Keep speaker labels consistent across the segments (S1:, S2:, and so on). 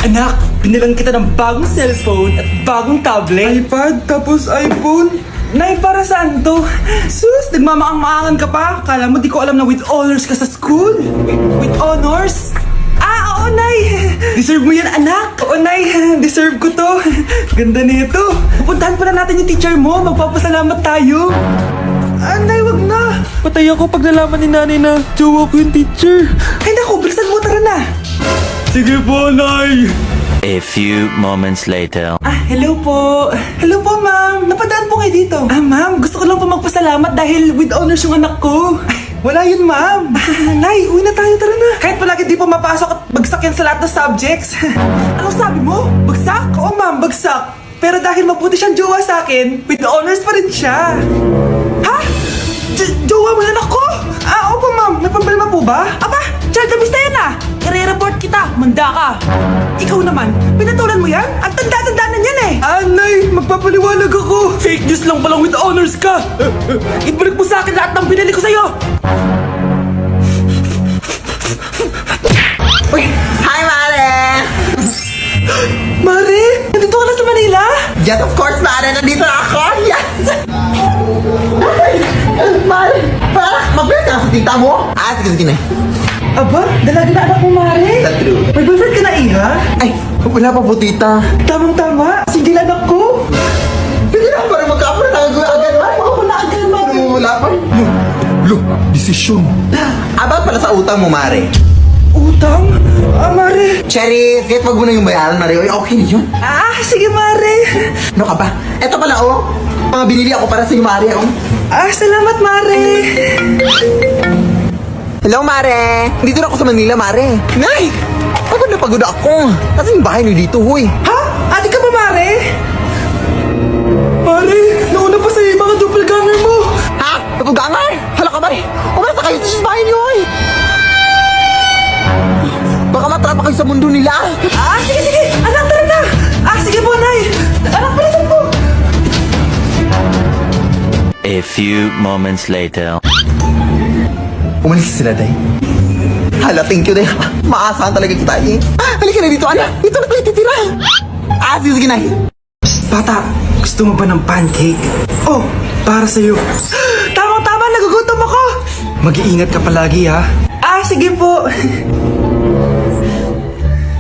S1: Anak, binilang kita ng bagong cellphone at bagong tablet.
S2: iPad, tapos iPhone.
S1: Nay, para saan to? Sus, nagmamaang-maangan ka pa? Kala mo di ko alam na with honors ka sa school? With honors? Oo, Nay! Deserve mo yan, anak! Oo, Nay! Deserve ko to! Ganda nito! Pupuntahan pa na natin yung teacher mo! Magpapasalamat tayo! Nay, wag na!
S2: Patay ako pag nalaman ni nanay na jowa ko yung teacher.
S1: Ay, naku! Bilisan mo! Tara na!
S2: Sige po, Nay.
S3: A few moments later.
S1: Hello po! Hello po, ma'am! Napadaan po kayo dito. Ma'am, gusto ko lang po magpasalamat dahil with honors yung anak ko. Wala yun, ma'am. Nay, uwi na tayo, tara na. Kahit palagi di po mapasok at bagsak yan sa lahat ng subjects. Anong sabi mo? Bagsak? Oo, ma'am, bagsak. Pero dahil mabuti siyang jowa sa akin, with honors pa rin siya. Ha? Jowa mo yung anak ko? Opo, ma'am. May problema po ba? Aba, child abuse na yan I-report kita. Manda ka. Ikaw naman, pinatulan mo yan? Ang tanda-tanda na yan
S2: Nay, magpapaliwanag ako.
S1: Fake news lang palang with honors ka! Ibalik mo sa akin lahat ng binili ko sa'yo!
S4: Uy! Hi, Mare!
S1: Mare! Nandito ka na sa Manila?
S4: Yes, of course, Mare! Nandito na ako! Yes! Ay! Mare! Mabilis ka sa tita mo? Sige na.
S1: Aba, dalaga na anak mo, Mare!
S4: That's true.
S1: May boyfriend ka na, Iha?
S4: Ay, wala pa po, tita.
S1: Tamang-tama! Single anak ko!
S4: Pwede na para magkapura tayo agad, Mare.
S1: Oo, wala agad, Mare!
S4: Wala pa. Lo, desisyon. About pala sa utang mo, Mare.
S1: Utang? Mare!
S4: Cherry, kahit wag mo na yung bayaran, Mare. Oy, okay na yun.
S1: Sige, Mare!
S4: Ano ka ba? Eto pala, mga binili ako para sa iyo, Mare,
S1: Salamat, Mare!
S4: Hello, Mare! Dito na ako sa Manila, Mare. Nay! Pagod na pagod ako. Kasi yung bahay niyo dito, huy.
S1: Ha? Ate ka ba, Mare? Mare, nauna pa sa'yo yung mga doppelganger mo!
S4: Ha? Napugangar? Hala ka, Mare! Umasa kayo sa bahay niyo, huy! Baka matrapa kayo sa mundo nila.
S1: Sige! Anak, tara na! Sige po, Nay! Anak, palisan po!
S3: A few moments later.
S4: Umalis sila, Day. Hala, thank you, Day. Maasahan talaga kita, Halika na dito, anak. Dito na tayo titira. Sige na.
S1: Bata, gusto mo ba ng pancake? Oh, para sa'yo. Tama, nagugutom ako! Mag-iingat ka palagi, ha? Sige po.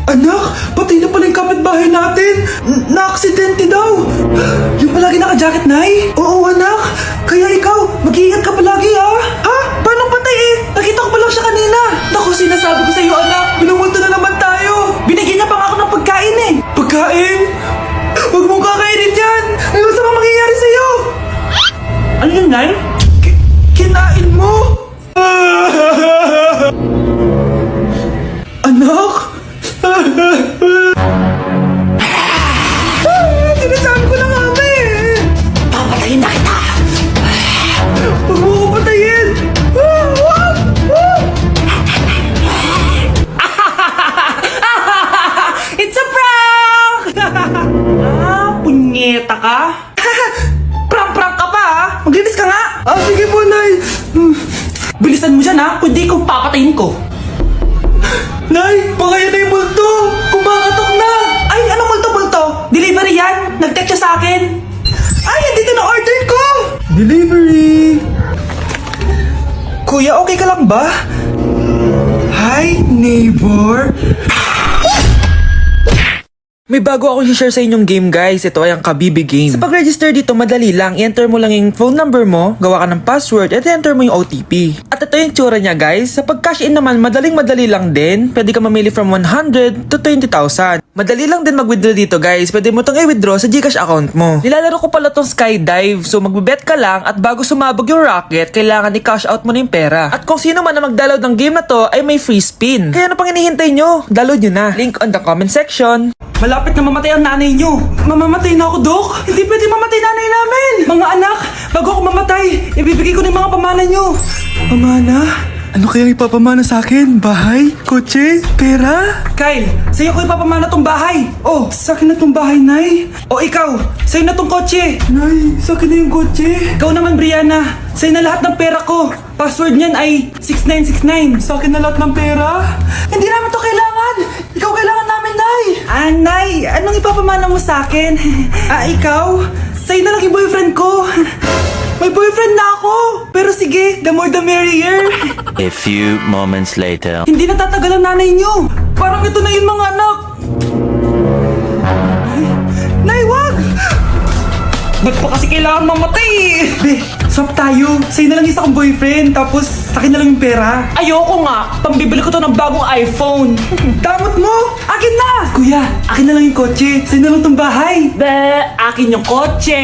S1: Anak, pati na pala yung kapitbahay natin. Na-aksidente daw. Yung palagi naka-jacket, Nay? Oo, anak. Kaya ikaw, mag-iingat ka palagi, ha? Ha? Paano patay Nakita ko pa lang siya kanina. Naku, sinasabi ko sa'yo, anak. Binumulto na naman tayo. Binigyan niya pa nga ako ng pagkain, Pagkain? Huwag mong kakainin yan. May masama mangyayari sa'yo. Ano yun, Nay? Kinain mo? Anak? Sinasabi ko na nga, papatayin na kita. Huwag mo ko patayin. It's a prank! Punyeta ka? Prank ka pa, Maglinis ka nga. Sige po, Nay. Bilisan mo dyan, kundi kung papatayin ko. Nay, pakaya na yung multo! Kumakatok na! Ay, anong multo-multo? Delivery yan! Nag-text siya sa akin! Ay, andito na order ko!
S2: Delivery.
S1: Kuya, okay ka lang ba? Hi, neighbor!
S2: May bago ako i-share sa inyong game, guys. Ito ay ang Kabibi game. Sa pag-register dito, madali lang. I-enter mo lang yung phone number mo, gawa ka ng password, at i-enter mo yung OTP. At ito yung tsura niya, guys. Sa pag-cash in naman, madali lang din. Pwede ka mamili from 100 to 20,000. Madali lang din mag-withdraw dito, guys. Pwede mo itong i-withdraw sa GCash account mo. Nilalaro ko pala tong skydive. So magbibet ka lang at bago sumabog yung rocket, kailangan i-cash out mo na yung pera. At kung sino man na mag-download ng game na to, ay may free spin. Kaya ano pang hinihintay nyo? Download nyo na. Link on the comment section.
S1: Malapit na mamatay ang nanay nyo. Mamamatay na ako, Dok. Hindi pwede mamatay nanay namin. Mga anak, bago ako mamatay, ibibigay ko na yung mga pamana nyo. Pamana?
S2: Ano kaya ipapamana sa akin? Bahay? Kotse? Pera?
S1: Kyle, sa'yo ko ipapamana tong bahay. Oh, sa akin na tong bahay, Nay. O ikaw, sa'yo na tong kotse.
S2: Nay, sa akin na yung kotse.
S1: Ikaw naman, Brianna, sa'yo na lahat ng pera ko. Password niyan ay 6969.
S2: Sa akin na lahat ng pera?
S1: Hindi namin to kailangan. Ikaw kailangan namin Nay! Nay, anong ipapamana mo sa akin? Ikaw? Sa'yo na lang yung boyfriend ko. May boyfriend na ako! Pero sige, the more the merrier.
S3: A few moments later.
S1: Hindi natatagal ang nanay niyo. Parang ito na yung mga anak. Nay, wag! Ba't pa kasi kailangan mamatay? Be, swap tayo. Sa'yo na lang isa kong boyfriend, tapos akin na lang yung pera. Ayoko nga. Pambibili ko to ng bagong iPhone. Damot mo! Akin na! Kuya, akin na lang yung kotse. Sa'yo na lang tong bahay. Be, akin yung kotse.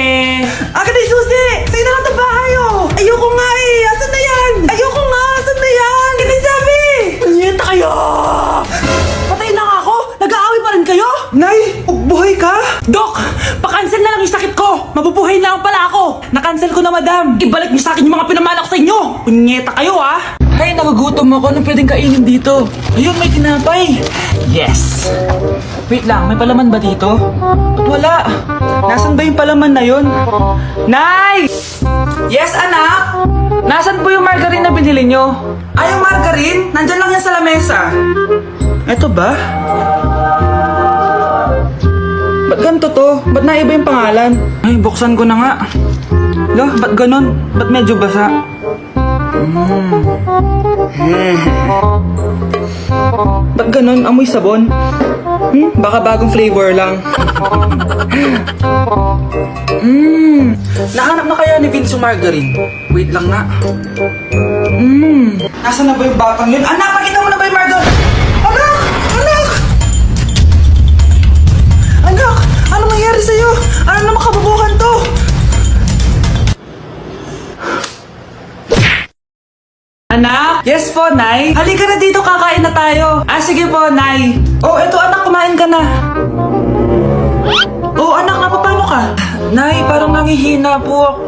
S1: Akin na yung susi! Sa'yo na lang tong bahay, oh! Ayoko nga eh! Asan na yan? Ayoko nga! Asan na yan? Hindi sabi! Punyeta kayo! Patay na nga ako! Nag-aaway pa rin kayo? Nay, buhay ka? Dok, pa-cancel na lang yung sakit ko. Mabubuhay na lang pala ako. Na-cancel ko na, madam. Ibalik niyo sa akin yung mga pinamala ko sa inyo. Punyeta kayo, ah. Ay, nagugutom ako. Anong pwedeng kainin dito? Ayun, may tinapay. Yes. Wait lang, may palaman ba dito? Ba't wala? Nasaan ba yung palaman na yun? Nay! Yes, anak? Nasaan po yung margarine na binili nyo? Ay, yung margarine? Nandyan lang yan sa lamesa. Eto ba? Ba't ganito to? Ba't naiba yung pangalan? Ay, buksan ko na nga. Lo, ba't ganun? Ba't medyo basa? Ba't ganun? Amoy sabon? Baka bagong flavor lang. Nahanap na kaya ni Vince yung margarine? Wait lang nga. Nasaan na ba yung batang yun? Anak, pakita mo na ba yung margarine? Anak! Anak! Anak! Ano nangyari sa'yo? Ano naman kababuhan to? Anak? Yes po, Nay. Halika na dito, kakain na tayo. Sige po, Nay. Oh, eto anak, kumain ka na. Oh, anak, napapano ka? Nay, parang nangihina po ako.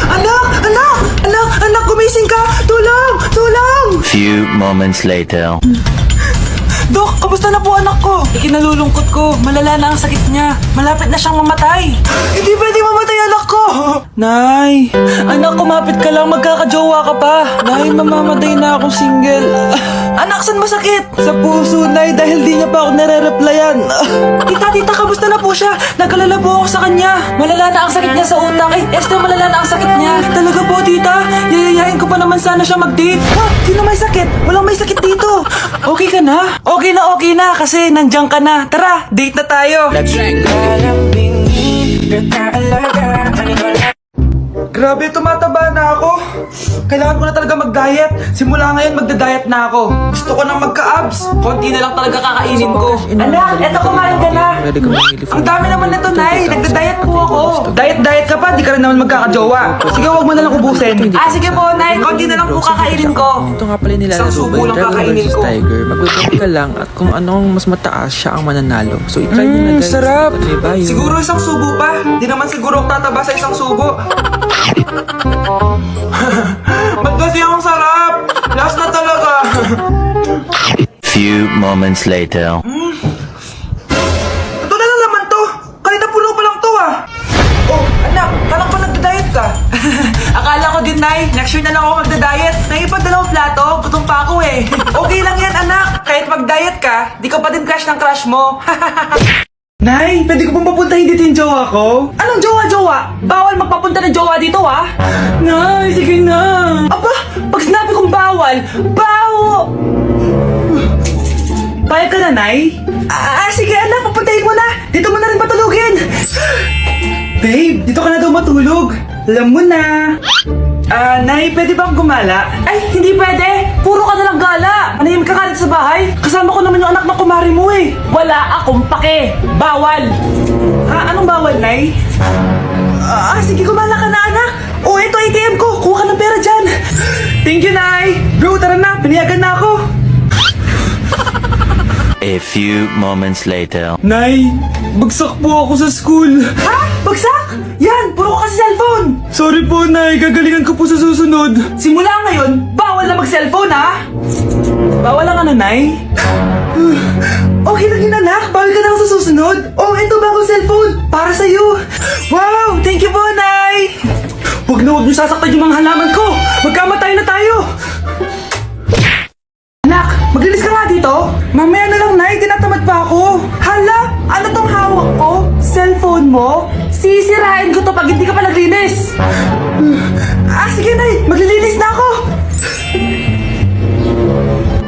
S1: Anak! Anak! Anak! Anak, gumising ka! Tulong! Tulong!
S3: Few moments later.
S1: Dok, kamusta na po anak ko? Ikinalulungkot ko. Malala na ang sakit niya. Malapit na siyang mamatay. Hindi pwede mamatay anak ko. Nay, anak, kumapit ka lang. Magkakajowa ka pa. Nay, mamamatay na akong single. Anak, saan masakit? Sa puso, Nay, dahil di niya pa ako nare-replyan. Tita, kamusta na po siya? Nagkalala po ako sa kanya. Malala na ang sakit niya sa utak. Esther, malala na ang sakit niya. Talaga po, tita? Yayayain ko pa naman sana siya mag-date. Sino may sakit? Walang may sakit dito. Okay ka na? Okay na kasi nandiyan ka na. Tara, date na tayo. Grabe, tumataba na ako. Kailangan ko na talaga mag-diet. Simula ngayon, magda-diet na ako. Gusto ko nang magka-abs. Konti na lang talaga kakainin ko. Anak, eto kumain ka na. Ang dami naman nito, Nay. Nagda-diet po ako. Diet ka pa, di ka rin naman magkakajowa. Sige, wag mo na lang ubusin. Sige po, Nay. Konti na lang po kakainin ko.
S2: Ito nga pala nila
S1: Isang subo lang kakainin ko.
S2: Tiger. Magbibigay ka lang at kung anong mas mataas siya ang mananalo. So, itry nyo na guys.
S1: Sarap.
S2: Diba yun?
S1: Siguro isang subo pa. Di naman siguro ako tataba sa isang subo. Ba't kasi ang sarap? Last na talaga.
S3: Few moments later.
S1: Ito na lang naman to. Kanina puno pa lang to ah. Oh, anak, kalang pa nagda-diet ka. Akala ko din, Nay. Next year na lang ako magda-diet. Naipag-dalawang plato, gutom pa ako eh. Okay lang yan, anak. Kahit mag-diet ka, di ka pa din crush ng crush mo. Nay, pwede ko pong papuntahin dito yung jowa ko? Anong jowa-jowa? Bawal magpapunta ng jowa dito, ha? Nay, sige na. Aba, pag sinabi kong bawal, Payag ka na, Nay? Sige anak, papuntahin mo na. Dito mo na rin patulugin. Babe, dito ka na daw matulog. Alam mo na. Nay, pwede bang gumala? Ay, hindi pwede. Puro ka na lang gala. Manahimik ka nga dito sa bahay. Kasama ko naman yung anak ng kumari mo eh. Wala akong pake. Bawal. Anong bawal, Nay? Sige, gumala ka na, anak. Oh, ito ATM ko. Kuha ka ng pera dyan. Thank you, Nay. Bro, tara na. Pinayagan na ako.
S3: A few moments later.
S1: Nay, bagsak po ako sa school. Bagsak? Yan, puro ka kasi cellphone. Sorry po, Nay. Gagalingan ko po sa susunod. Simula ngayon, bawal na mag-cellphone, ha? Bawal lang ano, Nay? Okay lang yun, anak. Bawal ka na ako sa susunod. Oh, ito bagong cellphone. Para sa'yo. Wow, thank you po, Nay. Huwag niyo sasaktan yung mga halaman ko. Magkamatay na tayo. Anak, maglinis ka nga dito. Mamaya na lang, Nay.
S2: Sisirain ko to pag hindi ka pa naglinis. Sige, Nay. Maglilinis na ako.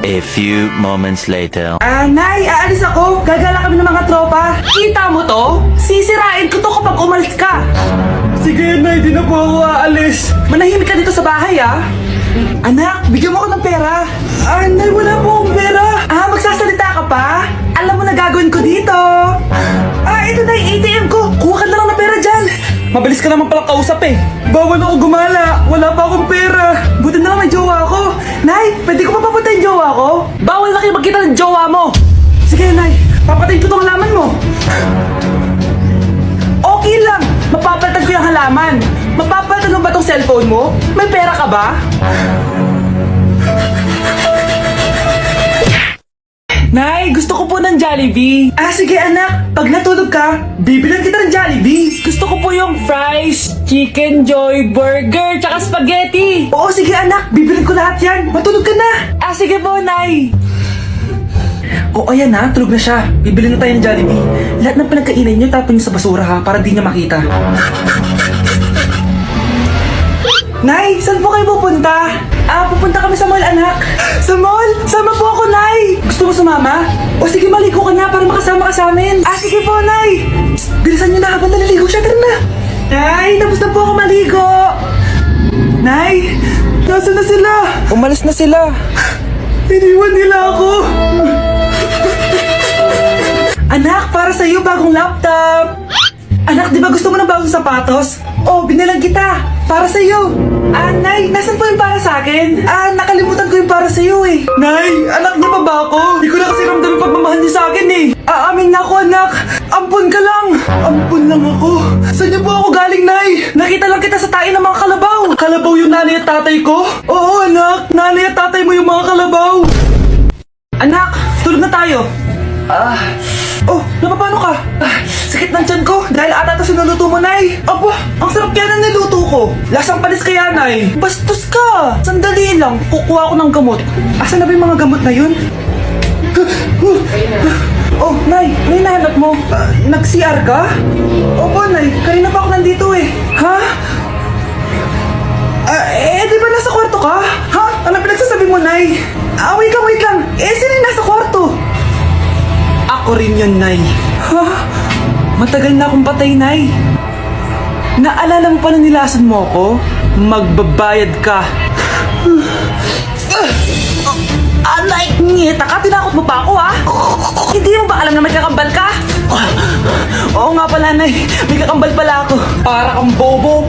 S3: A few moments later.
S2: Nay, aalis ako. Gagala kami ng mga tropa. Kita mo to? Sisirain ko to kapag umalis ka.
S1: Sige, Nay, di na po ako aalis.
S2: Manahimik ka dito sa bahay, ah.
S1: Anak, bigyan mo ako ng pera.
S2: Nay, wala po akong pera. Magsasalita ka pa? Alam mo na gagawin ko dito. Ito na yung ATM ko. Kuha ka na lang ng pera dyan.
S1: Mabilis ka naman palang kausap eh. Bawal ako gumala. Wala pa akong pera.
S2: Buti na lang may jowa ko. Nay, pwede ko pa papatay yung jowa ko? Bawal na kayo magkita ng jowa mo. Sige, Nay. Papatayin ko tong halaman mo. Okay lang. Mapapalitan ko yung halaman. Mapapalitan mo ba tong cellphone mo? May pera ka ba? Nay, gusto ko po ng Jollibee. Sige anak, pag natulog ka, bibilan kita ng Jollibee. Gusto ko po yung fries, chicken joy, burger, tsaka spaghetti. Oo, sige anak, bibilan ko lahat yan. Matulog ka na. Sige po, Nay. Ayan na, tulog na siya. Bibili na tayo ng Jollibee. Lahat ng pinagkainan niyo, tapon niyo sa basura ha, para di niya makita. Nay, saan po kayo pupunta? Pupunta kami sa mall, anak. Sa mall? Sama po ako, Nay. Gusto mo sumama? Sige, maligo ka na para makasama ka sa amin. Sige po, Nay. Psst, bilisan niyo na habang naliligo siya. Tara na. Nay, tapos na po ako maligo. Nay, nasaan na sila? Umalis na sila. Iniwan nila ako. Anak, para sa'yo bagong laptop. Anak, di ba gusto mo ng bagong sapatos? Binilang kita. Para sa'yo. Nay, nasan po yung para sa akin? Nakalimutan ko yung para sa'yo eh. Nay, anak niya pa ba ako? Di ko na kasi ramdam yung pagmamahal niya sa akin eh. Amin na ako, anak. Ampun ka lang. Ampun lang ako. Saan niyo po ako galing, Nay? Nakita lang kita sa tayo ng mga kalabaw. Kalabaw yung nanay at tatay ko? Oo, anak. Nanay at tatay mo yung mga kalabaw. Anak, tulog na tayo. Napapano ka? Sakit ng tiyan ko dahil ata ito sinuluto mo, Nay. Ang sarap kaya na niluto ko. Lasang panis kaya, Nay. Bastos ka. Sandali lang, kukuha ko ng gamot. Asan na ba yung mga gamot na yun? Nay, ano yung nahanap mo? Nag-CR ka? Opo, Nay. Kanina pa ako nandito eh. Ha? Di ba nasa kwarto ka? Ha? Ano pinagsasabi mo, Nay? Wait lang. Sino yung nasa kwarto? Ako rin yun, Nay. Matagal na akong patay, Nay. Naalala mo pa na nilasan mo ako? Magbabayad ka. Nay, ngita ka? Tinakot mo pa ako, ha? Hindi mo ba alam na may kakambal ka? Oo nga pala, Nay. May kakambal pala ako. Para kang bobo.